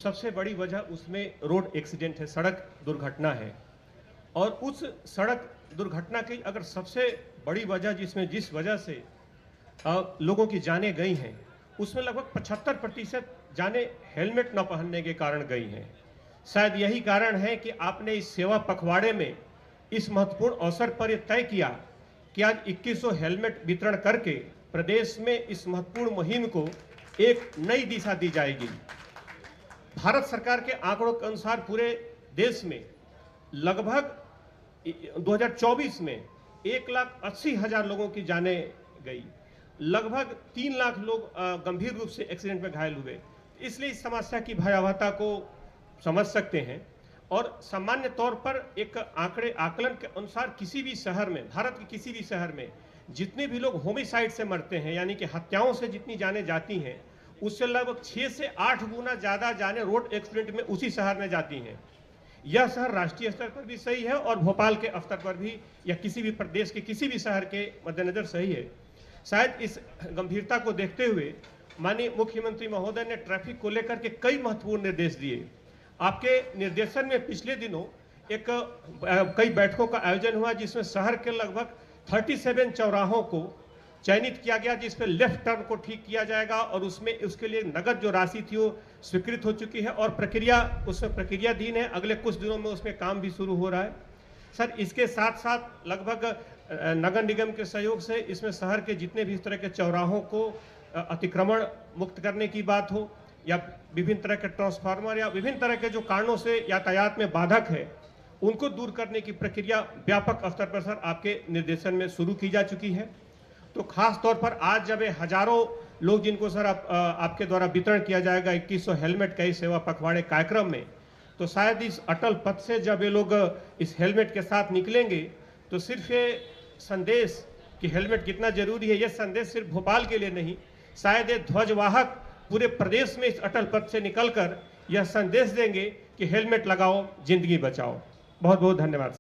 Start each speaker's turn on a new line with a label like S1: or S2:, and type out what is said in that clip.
S1: सबसे बड़ी वजह उसमें रोड एक्सीडेंट है, सड़क दुर्घटना है। और उस सड़क दुर्घटना की अगर सबसे बड़ी वजह जिस वजह से लोगों की जानें गई हैं, उसमें लगभग 75% जानें हेलमेट न पहनने के कारण गई हैं। शायद यही कारण है कि आपने इस सेवा पखवाड़े में इस महत्वपूर्ण अवसर पर यह तय किया कि आज 2100 हेलमेट वितरण करके प्रदेश में इस महत्वपूर्ण मुहिम को एक नई दिशा दी जाएगी। भारत सरकार के आंकड़ों के अनुसार पूरे देश में लगभग 2024 में 1,80,000 लोगों की जानें गई, लगभग 3 लाख लोग गंभीर रूप से एक्सीडेंट में घायल हुए। इसलिए इस समस्या की भयावहता को समझ सकते हैं। और सामान्य तौर पर एक आकलन के अनुसार किसी भी शहर में, भारत के किसी भी शहर में जितने भी लोग होमिसाइड से मरते हैं, यानी कि हत्याओं से जितनी जानें जाती हैं, उससे लगभग 6 से 8 गुना ज़्यादा जानें रोड एक्सीडेंट में उसी शहर में जाती हैं। यह शहर राष्ट्रीय स्तर पर भी सही है और भोपाल के स्तर पर भी, या किसी भी प्रदेश के किसी भी शहर के मद्देनजर सही है। शायद इस गंभीरता को देखते हुए माननीय मुख्यमंत्री महोदय ने ट्रैफिक को लेकर के कई महत्वपूर्ण निर्देश दिए। आपके निर्देशन में पिछले दिनों कई बैठकों का आयोजन हुआ, जिसमें शहर के लगभग 37 चौराहों को चयनित किया गया, जिस पर लेफ्ट टर्न को ठीक किया जाएगा और उसमें उसके लिए नगद जो राशि थी वो स्वीकृत हो चुकी है और उसमें प्रक्रियाधीन है। अगले कुछ दिनों में उसमें काम भी शुरू हो रहा है। सर, इसके साथ साथ लगभग नगर निगम के सहयोग से इसमें शहर के जितने भी इस तरह के चौराहों को अतिक्रमण मुक्त करने की बात हो, या विभिन्न तरह के ट्रांसफार्मर या विभिन्न तरह के जो कारणों से यातायात में बाधक है, उनको दूर करने की प्रक्रिया व्यापक स्तर पर सर आपके निर्देशन में शुरू की जा चुकी है। तो खास तौर पर आज जब हजारों लोग जिनको सर आपके द्वारा वितरण किया जाएगा 2100 हेलमेट का इस सेवा पखवाड़े कार्यक्रम में, तो शायद इस अटल पथ से जब ये लोग इस हेलमेट के साथ निकलेंगे तो सिर्फ ये संदेश कि हेलमेट कितना जरूरी है, यह संदेश सिर्फ भोपाल के लिए नहीं, शायद ये ध्वजवाहक पूरे प्रदेश में इस अटल पथ से निकलकर यह संदेश देंगे कि हेलमेट लगाओ, जिंदगी बचाओ। बहुत बहुत धन्यवाद।